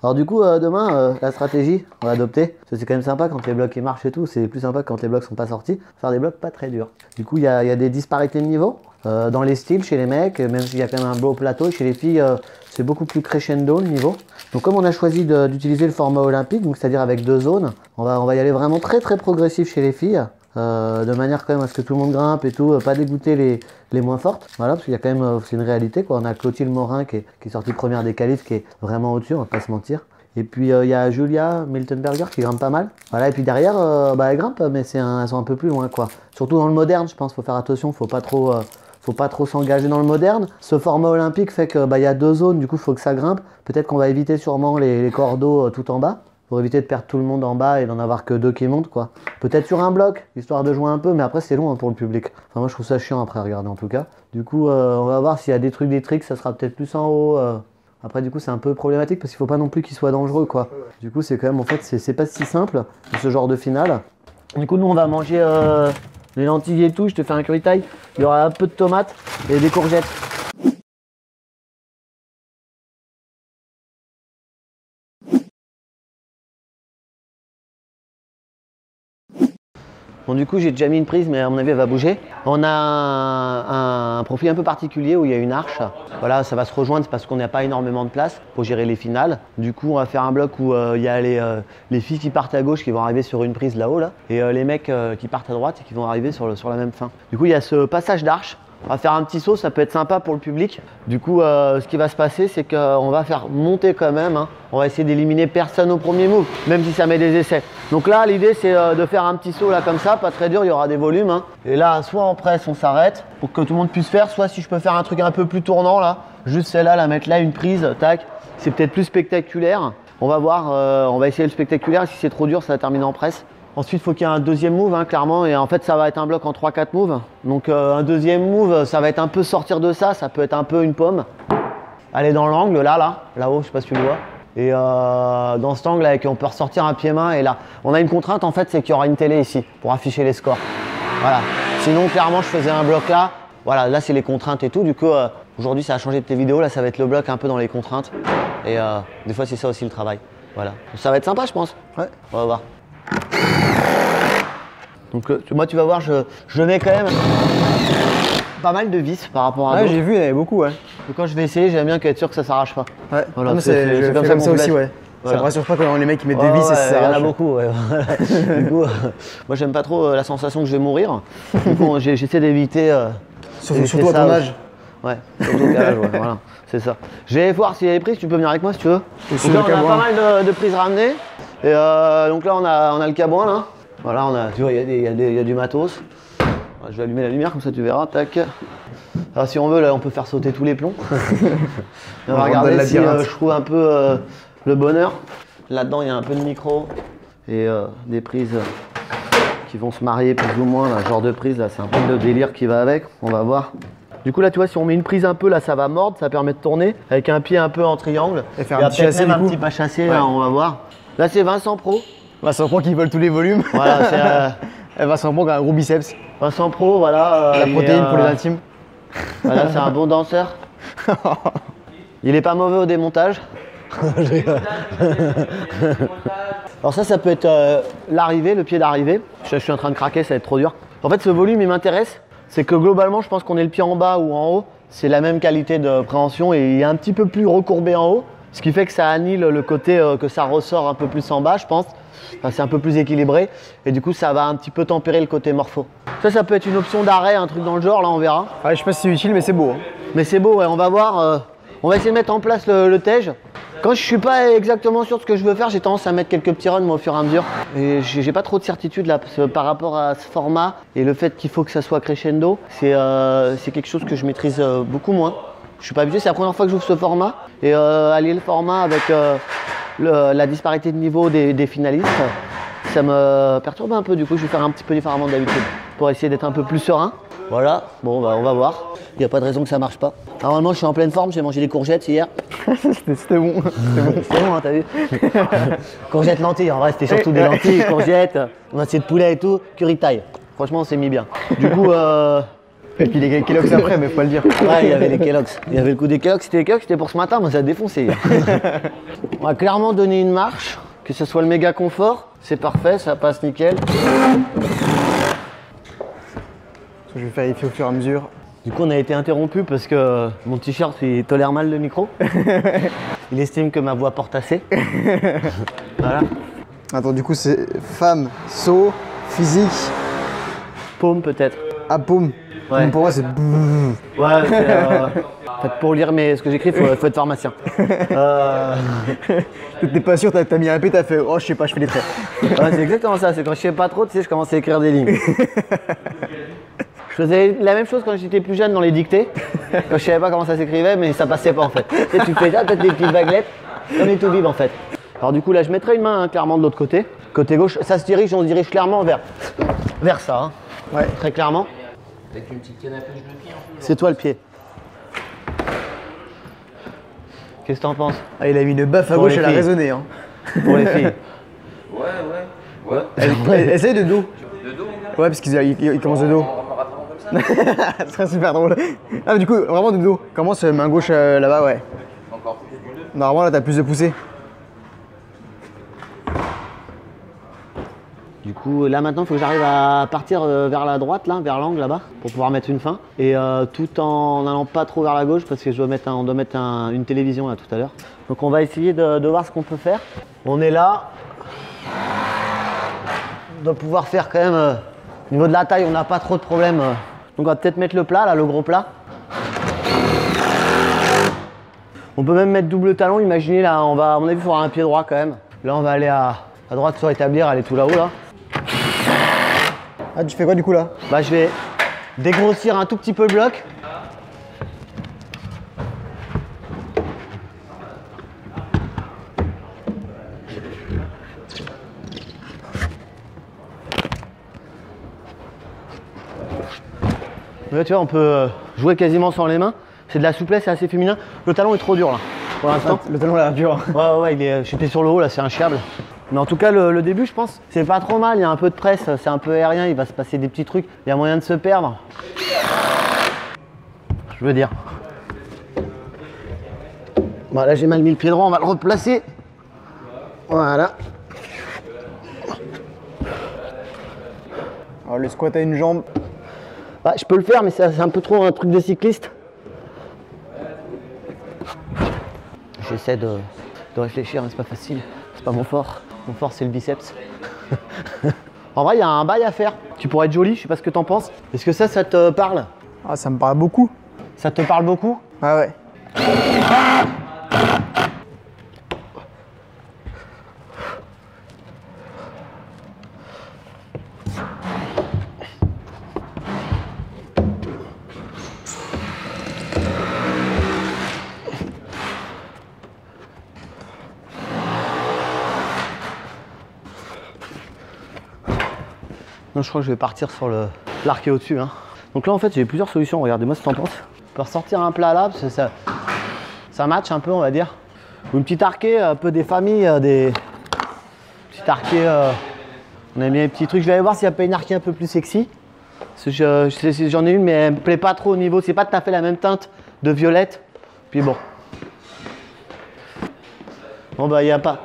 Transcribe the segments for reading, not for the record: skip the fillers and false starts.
Alors du coup, demain, la stratégie, on va adopter, parce que c'est quand même sympa quand les blocs ils marchent et tout, c'est plus sympa quand les blocs sont pas sortis, faire des blocs pas très durs. Du coup, il y a des disparités de niveau dans les styles chez les mecs, même s'il y a quand même un beau plateau, chez les filles, c'est beaucoup plus crescendo le niveau. Donc comme on a choisi d'utiliser le format olympique, donc c'est-à-dire avec 2 zones, on va y aller vraiment très progressif chez les filles. De manière quand même à ce que tout le monde grimpe et tout, pas dégoûter les moins fortes. Voilà, parce qu'il y a quand même, c'est une réalité quoi. On a Clotilde Morin qui est sortie première des qualifs, qui est vraiment au-dessus, on va pas se mentir. Et puis il y a Julia Miltenberger qui grimpe pas mal. Voilà, et puis derrière, elle grimpe, mais elles sont un peu plus loin quoi. Surtout dans le moderne, je pense, faut faire attention, faut pas trop s'engager dans le moderne. Ce format olympique fait que y a 2 zones, du coup faut que ça grimpe. Peut-être qu'on va éviter sûrement les cordeaux tout en bas, pour éviter de perdre tout le monde en bas et d'en avoir que 2 qui montent quoi. Peut-être sur un bloc, histoire de jouer un peu, mais après c'est long pour le public. Enfin moi je trouve ça chiant après à regarder en tout cas. Du coup on va voir s'il y a des tricks, ça sera peut-être plus en haut. Après du coup c'est un peu problématique parce qu'il faut pas non plus qu'il soit dangereux quoi. Du coup c'est quand même en fait c'est pas si simple ce genre de finale. Du coup nous on va manger les lentilles et tout, je te fais un curry taille. Il y aura un peu de tomates et des courgettes. Bon du coup j'ai déjà mis une prise mais à mon avis elle va bouger. On a un profil un peu particulier où il y a une arche. Voilà, ça va se rejoindre parce qu'on n'a pas énormément de place pour gérer les finales. Du coup on va faire un bloc où il y a les filles qui partent à gauche qui vont arriver sur une prise là-haut là, et les mecs qui partent à droite et qui vont arriver sur la même fin. Du coup il y a ce passage d'arche. On va faire un petit saut, ça peut être sympa pour le public. Du coup, ce qui va se passer, c'est qu'on va faire monter quand même. On va essayer d'éliminer personne au premier move, même si ça met des essais. Donc là, l'idée, c'est de faire un petit saut là comme ça, pas très dur, il y aura des volumes. Et là, soit en presse, on s'arrête pour que tout le monde puisse faire, soit si je peux faire un truc un peu plus tournant là, juste celle-là, la mettre là, une prise, tac. C'est peut-être plus spectaculaire. On va voir, on va essayer le spectaculaire. Si c'est trop dur, ça va terminer en presse. Ensuite, il faut qu'il y ait un deuxième move, clairement, et en fait, ça va être un bloc en 3-4 moves. Donc, un deuxième move, ça va être un peu sortir de ça, ça peut être un peu une pomme. Aller dans l'angle, là-haut, je sais pas si tu le vois. Et dans cet angle, on peut ressortir un pied-main, et là, on a une contrainte, en fait, c'est qu'il y aura une télé ici, pour afficher les scores. Voilà. Sinon, clairement, je faisais un bloc là. Voilà, là, c'est les contraintes et tout. Du coup, aujourd'hui, ça a changé de tes vidéos. Là, ça va être le bloc un peu dans les contraintes. Et des fois, c'est ça aussi le travail. Voilà. Ça va être sympa, je pense. Ouais, on va voir. Donc moi tu vas voir, je mets quand même pas mal de vis par rapport à d'autres. J'ai vu, il y en avait beaucoup. Ouais. Donc quand je vais essayer, j'aime bien qu'être sûr que ça s'arrache pas. Ouais, voilà, c'est comme ça aussi, ouais. Voilà. Ça me rassure pas quand les mecs qui mettent des vis et ça s'arrache. Il y en a beaucoup, ouais. Du coup, moi j'aime pas trop la sensation que je vais mourir. Du coup, j'essaie d'éviter. Surtout à ton âge. Ouais, surtout à l'âge, ouais, voilà, c'est ça. Je vais voir s'il y a des prises, tu peux venir avec moi si tu veux. Donc là, on a pas mal de prises ramenées. Et donc là, on a le cabouin là. Voilà, tu vois, il y a du matos. Je vais allumer la lumière comme ça tu verras, tac. Alors si on veut, là, on peut faire sauter tous les plombs. On va regarder si je trouve un peu le bonheur. Là-dedans, il y a un peu de micro et des prises qui vont se marier plus ou moins. Là, genre de prise, là, c'est un peu de délire qui va avec. On va voir. Du coup là tu vois si on met une prise un peu là ça va mordre, ça permet de tourner avec un pied un peu en triangle. Et faire un petit chassé, un petit pas chassé, là, on va voir. Là c'est Vincent Pro. Vincent Pro qui vole tous les volumes. Voilà, c'est Vincent Pro qui a un gros biceps. Vincent Pro, voilà. La protéine pour les intimes. Voilà, c'est un bon danseur. Il est pas mauvais au démontage. Alors ça peut être l'arrivée, le pied d'arrivée. Je suis en train de craquer, ça va être trop dur. En fait ce volume il m'intéresse. C'est que globalement, je pense qu'on est le pied en bas ou en haut. C'est la même qualité de préhension et il est un petit peu plus recourbé en haut. Ce qui fait que ça annule le côté que ça ressort un peu plus en bas, je pense. Enfin, c'est un peu plus équilibré. Et du coup, ça va un petit peu tempérer le côté morpho. Ça peut être une option d'arrêt, un truc dans le genre, là, on verra. Ouais, je sais pas si c'est utile, mais c'est beau. Hein. Mais c'est beau, ouais, on va voir. On va essayer de mettre en place le tège. Quand je suis pas exactement sûr de ce que je veux faire, j'ai tendance à mettre quelques petits runs moi, au fur et à mesure. Et j'ai pas trop de certitude là, parce que par rapport à ce format et le fait qu'il faut que ça soit crescendo, c'est quelque chose que je maîtrise beaucoup moins. Je suis pas habitué, c'est la première fois que j'ouvre ce format. Et allier le format avec la disparité de niveau des finalistes, ça me perturbe un peu. Du coup, je vais faire un petit peu différemment d'habitude pour essayer d'être un peu plus serein. Voilà, bon bah on va voir. Il n'y a pas de raison que ça marche pas. Normalement je suis en pleine forme, j'ai mangé des courgettes hier. C'était bon. C'était bon, hein, t'as vu. Courgettes lentilles, en vrai c'était surtout des lentilles, courgettes, on a essayé de poulet et tout, curry taille. Franchement on s'est mis bien. Du coup Et puis les Kellogg's après, mais faut pas le dire. Ouais, il y avait les Kellogg's. Il y avait le coup des Kellogg's. C'était les Kellogg's, c'était pour ce matin, moi ça a défoncé. On va clairement donner une marche, que ce soit le méga confort. C'est parfait, ça passe nickel. Je vais vérifier au fur et à mesure. Du coup, on a été interrompu parce que mon t-shirt il tolère mal le micro. Il estime que ma voix porte assez. Voilà. Attends, du coup, c'est femme, saut, physique, Paume peut-être. à paume. Ouais. Pour moi, c'est. Ouais, c'est. En fait, pour lire ce que j'écris, faut être pharmacien. T'es pas sûr, t'as mis un P, t'as fait oh, je sais pas, je fais les traits. Ouais, c'est exactement ça. C'est quand je sais pas trop, tu sais, je commence à écrire des lignes. Je faisais la même chose quand j'étais plus jeune dans les dictées. Quand je savais pas comment ça s'écrivait, mais ça passait pas en fait. Tu sais, tu fais ça, peut-être des petites vaguelettes, comme les tout vives en fait. Alors du coup là, je mettrai une main clairement de l'autre côté. Côté gauche, ça se dirige, on se dirige clairement vers ça. Hein. Ouais. Très clairement. Avec une petite canne à pêche de pied en plus. C'est toi le pied. Qu'est-ce que t'en penses Ah, il a mis une baffe à Pour gauche, les elle a filles. résonné. Hein. pour les filles? Ouais. Essaye de dos. De dos. Ouais, parce qu'il commence de dos. En me rattrapant comme ça. Ce serait super drôle. Ah, mais du coup, vraiment de dos. Commence main gauche là-bas, ouais. Encore plus de deux. Normalement, là, t'as plus de poussée. Du coup, là maintenant, il faut que j'arrive à partir vers la droite, là, vers l'angle là-bas, pour pouvoir mettre une fin. Et tout en n'allant pas trop vers la gauche, parce que on doit mettre une télévision là tout à l'heure. Donc on va essayer de voir ce qu'on peut faire. On est là. On doit pouvoir faire quand même, au niveau de la taille, on n'a pas trop de problème. Donc on va peut-être mettre le plat, là, le gros plat. On peut même mettre double talon, imaginez là, à mon avis, il faudra un pied droit quand même. Là, on va aller à droite sur établir, elle est tout là-haut là. Ah, tu fais quoi du coup là? Bah, je vais dégrossir un tout petit peu le bloc. Là, tu vois, on peut jouer quasiment sans les mains. C'est de la souplesse, c'est assez féminin. Le talon est trop dur là, pour l'instant. Le talon a l'air dur. Ouais, j'étais sur le haut là, c'est un chiable. Mais en tout cas, le début, je pense, c'est pas trop mal. Il y a un peu de presse, c'est un peu aérien, il va se passer des petits trucs. Il y a moyen de se perdre. Je veux dire. Bon, là, j'ai mal mis le pied droit, on va le replacer. Voilà. Alors, le squat à une jambe. Bah, je peux le faire, mais c'est un peu trop un truc de cycliste. J'essaie de réfléchir, mais c'est pas facile. C'est pas mon fort. Mon fort, c'est le biceps. En vrai, il y a un bail à faire. Tu pourrais être joli, je sais pas ce que t'en penses. Est-ce que ça te parle? Ah, ça me paraît beaucoup. Ça te parle beaucoup? Ah ouais. Non, je crois que je vais partir sur l'arc qui est au-dessus. Hein. Donc là, en fait, j'ai plusieurs solutions. Regardez-moi ce que t'en penses. On peut ressortir un plat là, parce que ça match un peu, on va dire. Ou une petite arquée, un peu des familles, des petites arquées. On aime bien les petits trucs. Je vais aller voir s'il n'y a pas une arquée un peu plus sexy. Parce que j'en ai une, mais elle me plaît pas trop au niveau. C'est pas tout à fait la même teinte de violette. Puis bon. Bon, bah, il n'y a pas.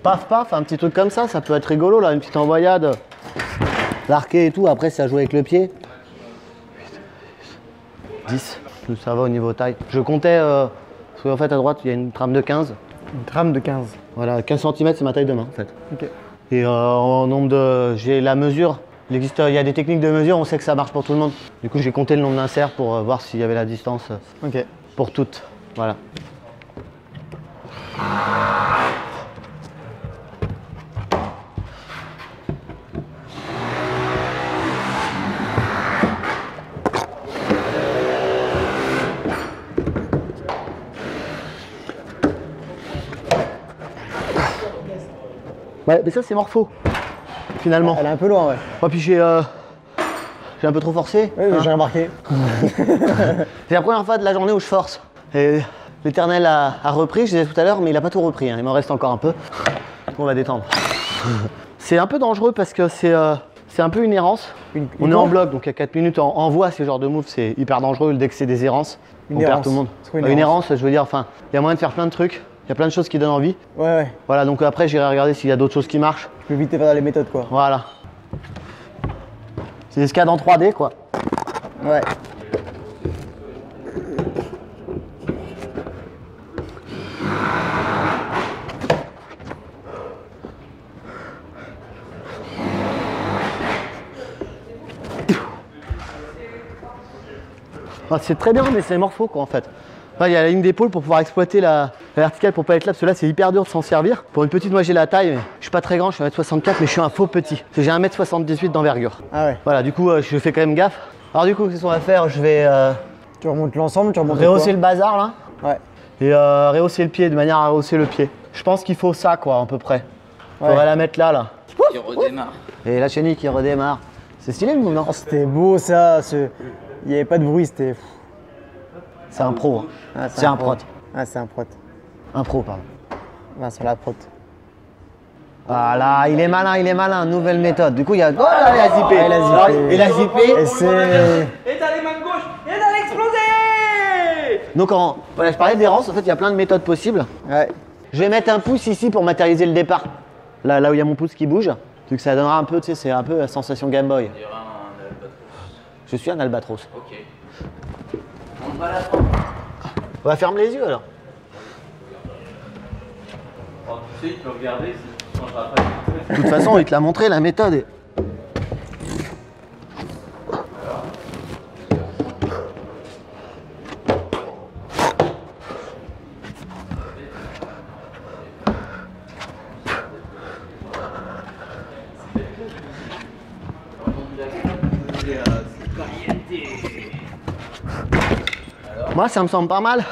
Paf paf, un petit truc comme ça peut être rigolo là, une petite envoyade. L'arqué et tout, après c'est à jouer avec le pied. 10, ça va au niveau taille. Je comptais, parce qu'en fait à droite il y a une trame de 15. Une trame de 15. Voilà, 15 cm c'est ma taille de main en fait. Ok. Et en nombre de. J'ai la mesure. Il y a des techniques de mesure, on sait que ça marche pour tout le monde. Du coup j'ai compté le nombre d'inserts pour voir s'il y avait la distance Ok. pour toutes. Voilà. Ouais, mais ça c'est morpho, finalement. Elle est un peu loin, ouais. Ouais, puis j'ai un peu trop forcé. Oui, j'ai remarqué. C'est la première fois de la journée où je force. Et l'Éternel a repris, je disais tout à l'heure, mais il n'a pas tout repris. Hein. Il m'en reste encore un peu. On va détendre. C'est un peu dangereux parce que c'est un peu une errance. On est en bloc, donc à 4 minutes en voie, ces genres de moves, c'est hyper dangereux dès que c'est des errances. On perd tout le monde. Une errance, je veux dire, enfin, il y a moyen de faire plein de trucs. Il y a plein de choses qui donnent envie. Ouais. Voilà, donc après, j'irai regarder s'il y a d'autres choses qui marchent. Tu peux vite faire les méthodes, quoi. Voilà. C'est des SCAD en 3D, quoi. Ouais. C'est très bien, mais c'est morpho, quoi, en fait. Là, il y a la ligne d'épaule pour pouvoir exploiter la verticale pour pas être là, parce que là, c'est hyper dur de s'en servir. Pour une petite, moi, j'ai la taille, mais je suis pas très grand, je suis 1m64, mais je suis un faux petit. Parce que j'ai 1m78 d'envergure. Ah ouais. Voilà, du coup, je fais quand même gaffe. Alors, du coup, qu'est-ce qu'on va faire? Je vais Tu remontes l'ensemble, tu remontes rehausser le bazar, là. Ouais. Et rehausser le pied, de manière à rehausser le pied. Je pense qu'il faut ça, quoi, à peu près. Faudrait la mettre là, là. Il redémarre. Et la chenille qui redémarre. C'est stylé, le mouvement. Oh, c'était beau, ça. Il n'y avait pas de bruit, c'était... C'est un pro. Ah, c'est un prot. Ah, c'est un prot. Un pro, pardon. Vincent la prot. Voilà, il est malin, nouvelle méthode. Du coup, il y a. Oh là, il a zippé. Ah, il a zippé. Il a zippé. Et c'est... Et t'as les mains gauches, et t'as explosé. Donc, voilà, je parlais d'errance. En fait, il y a plein de méthodes possibles. Ouais. Je vais mettre un pouce ici pour matérialiser le départ. Là où il y a mon pouce qui bouge. Donc, ça donnera un peu, tu sais, c'est un peu la sensation Game Boy. Il y aura un albatros. Je suis un albatros. Ok. On va la fin. On va fermer les yeux alors. Alors, tu sais, il peut regarder, ça ne changera pas. De toute façon, il te l'a montré, la méthode. Moi, ça me semble pas mal.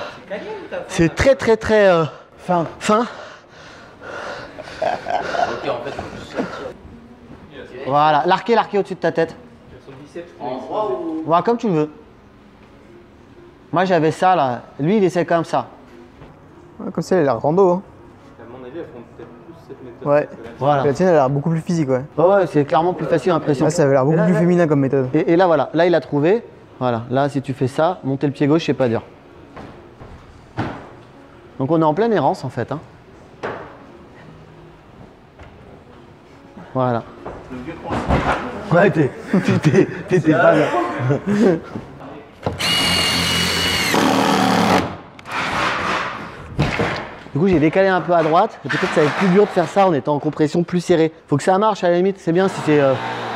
C'est très fin. Ok, en fait, Voilà, l'arquer au-dessus de ta tête. en droit ou. Voilà, comme tu veux. Moi, j'avais ça là. Lui, il essaie comme ça. Ouais, comme ça, elle a l'air rando. Hein. À mon avis, elles font peut-être plus cette méthode. Ouais. Voilà. La tienne, elle a l'air beaucoup plus physique, ouais. Ouais, c'est clairement plus facile, l'impression. Là, ça avait l'air beaucoup plus féminin comme méthode. Et là, voilà. Là, il a trouvé. Voilà. Là, si tu fais ça, monter le pied gauche, c'est pas dur. Donc, on est en pleine errance, en fait. Hein. Voilà. Ouais, t'étais pas bien. Du coup, j'ai décalé un peu à droite. Et peut-être que ça va être plus dur de faire ça en étant en compression plus serrée. Faut que ça marche à la limite. C'est bien si c'est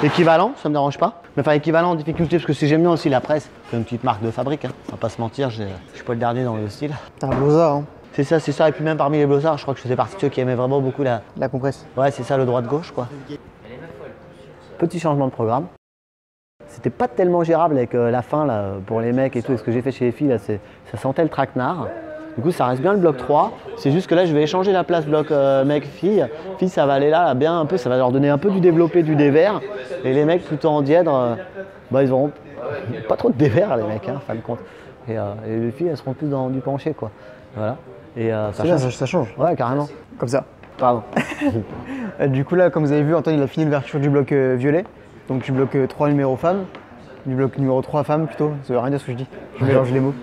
équivalent, ça me dérange pas. Mais enfin, équivalent en difficulté, parce que si j'aime bien aussi la presse, c'est une petite marque de fabrique. Hein. On va pas se mentir, je suis pas le dernier dans le style. T'as un blozard, hein. C'est ça. Et puis même parmi les blossards, je crois que je faisais partie de ceux qui aimaient vraiment beaucoup la. La compresse. Ouais, c'est ça, le droite-gauche, quoi. Petit changement de programme. C'était pas tellement gérable avec la fin là, pour les mecs et tout. Et ce que j'ai fait chez les filles, là, ça sentait le traquenard. Du coup, ça reste bien le bloc 3. C'est juste que là, je vais échanger la place bloc mec-fille. Fille, ça va aller là, bien un peu. Ça va leur donner un peu du développé, du dévers. Et les mecs, plutôt en dièdre, ils auront pas trop de dévers, les mecs, hein, fin de compte. Et les filles, elles seront plus dans du penché, quoi. Voilà. Et ça Bien, change. ça change. Ouais, carrément. Comme ça. Pardon. Du coup, là, comme vous avez vu, Antoine, il a fini l'ouverture du bloc violet. Donc, du bloc 3 numéro femme. Du bloc numéro 3 femme plutôt. Ça veut rien dire ce que je dis. Je mélange les mots.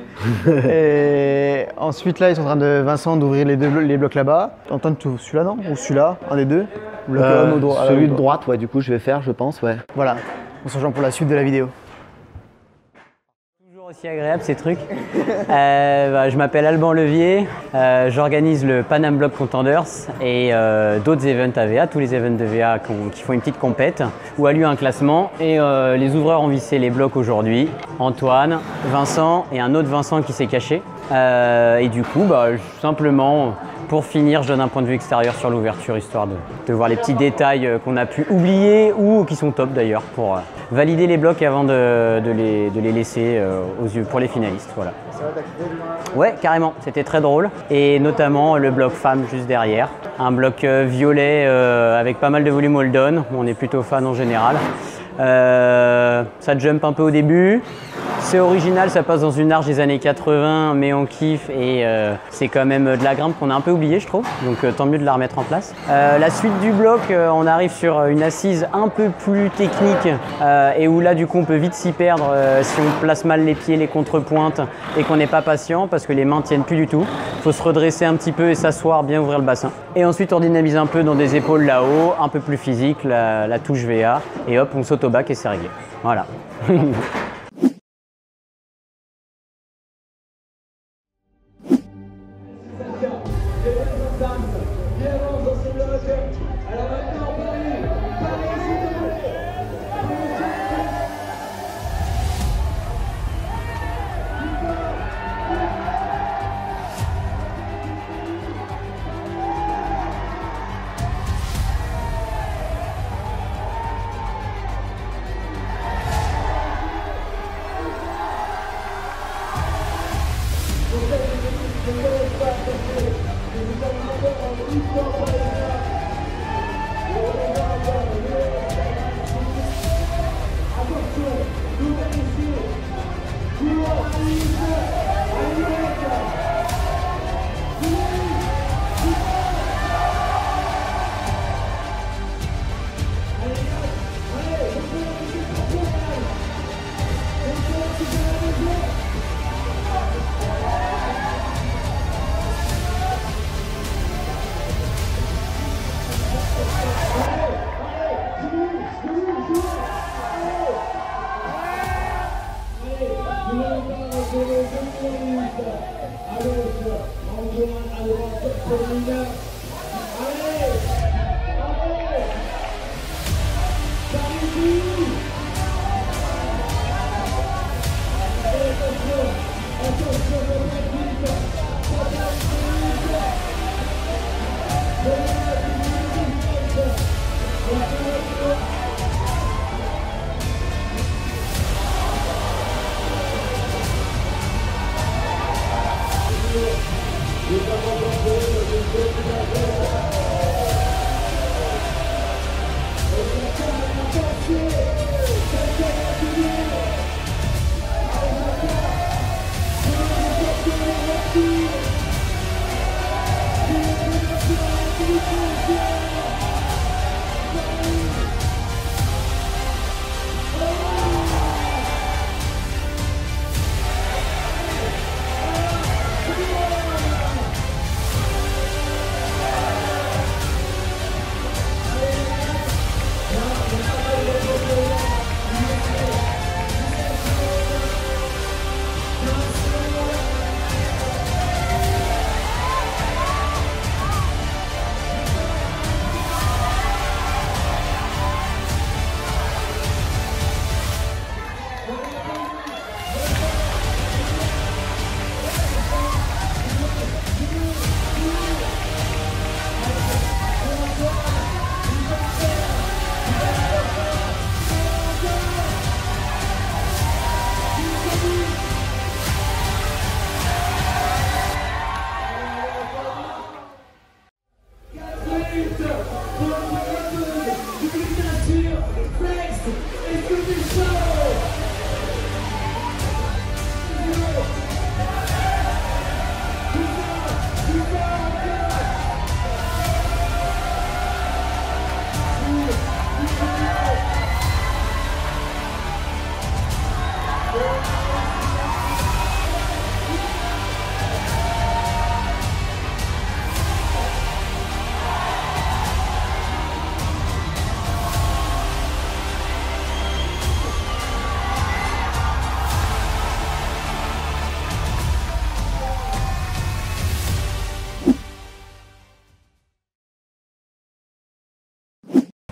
Et ensuite, là, ils sont en train de Vincent d'ouvrir les blocs là-bas. Antoine, tu ouvres celui-là, non? Ou celui-là, un des deux? Bloc homme au droit. Celui de droite, ouais, du coup, je vais faire, je pense, ouais. Voilà. On se rejoint pour la suite de la vidéo. Toujours aussi agréable ces trucs. Je m'appelle Alban Levier, j'organise le Panam Block Contenders et d'autres events AVA, tous les events de VA qui font une petite compète où a lieu un classement et les ouvreurs ont vissé les blocs aujourd'hui. Antoine, Vincent et un autre Vincent qui s'est caché. Et du coup, simplement pour finir, je donne un point de vue extérieur sur l'ouverture histoire de voir les petits détails qu'on a pu oublier ou qui sont top d'ailleurs pour valider les blocs avant de les laisser aux yeux pour les finalistes. Voilà. Ouais, carrément, c'était très drôle. Et notamment le bloc femme juste derrière. Un bloc violet avec pas mal de volume hold on. On est plutôt fan en général. Ça jump un peu au début. C'est original, ça passe dans une arche des années 80, mais on kiffe et c'est quand même de la grimpe qu'on a un peu oublié, je trouve. Donc tant mieux de la remettre en place. La suite du bloc, on arrive sur une assise un peu plus technique et où là du coup on peut vite s'y perdre si on place mal les pieds, les contrepointes et qu'on n'est pas patient parce que les mains tiennent plus du tout. Il faut se redresser un petit peu et s'asseoir, bien ouvrir le bassin. Et ensuite on dynamise un peu dans des épaules là-haut, un peu plus physique, la touche VA et hop on saute au bac et c'est réglé. Voilà.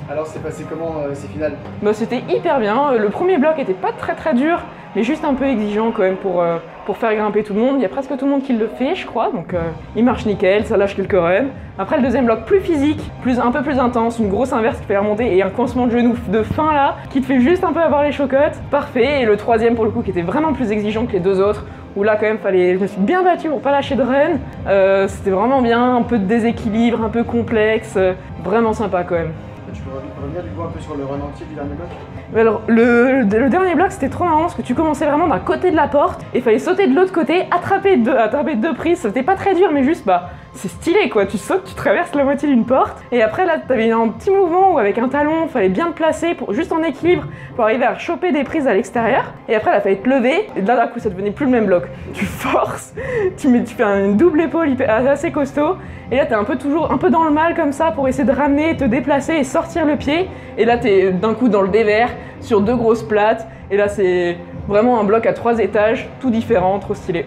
Alors c'est passé comment ces finales? Bah, c'était hyper bien. Le premier bloc était pas très dur, mais juste un peu exigeant quand même pour faire grimper tout le monde. Il y a presque tout le monde qui le fait, je crois, donc il marche nickel, ça lâche quelques runs. Après le deuxième bloc plus physique, un peu plus intense, une grosse inverse qui fait remonter et un coincement de genou de fin là, qui te fait juste un peu avoir les chocottes. Parfait. Et le troisième pour le coup qui était vraiment plus exigeant que les deux autres, où là quand même je me suis bien battu pour pas lâcher de run. C'était vraiment bien, un peu de déséquilibre, un peu complexe, vraiment sympa quand même. Tu peux revenir du coup un peu sur le run entier du dernier bloc? Mais alors, le dernier bloc, c'était trop marrant parce que tu commençais vraiment d'un côté de la porte et il fallait sauter de l'autre côté, attraper deux prises. C'était pas très dur, mais juste, bah, c'est stylé quoi. Tu sautes, tu traverses la moitié d'une porte et après, là, t'avais un petit mouvement où avec un talon, il fallait bien te placer pour juste en équilibre pour arriver à choper des prises à l'extérieur. Et après, là, il fallait te lever et là, d'un coup, ça devenait plus le même bloc. Tu forces, tu fais une double épaule assez costaud et là, t'es toujours un peu dans le mal comme ça pour essayer de ramener, te déplacer et sortir le pied. Et là, t'es d'un coup dans le dévers sur 2 grosses plates. Et là, c'est vraiment un bloc à 3 étages, tout différent, trop stylé.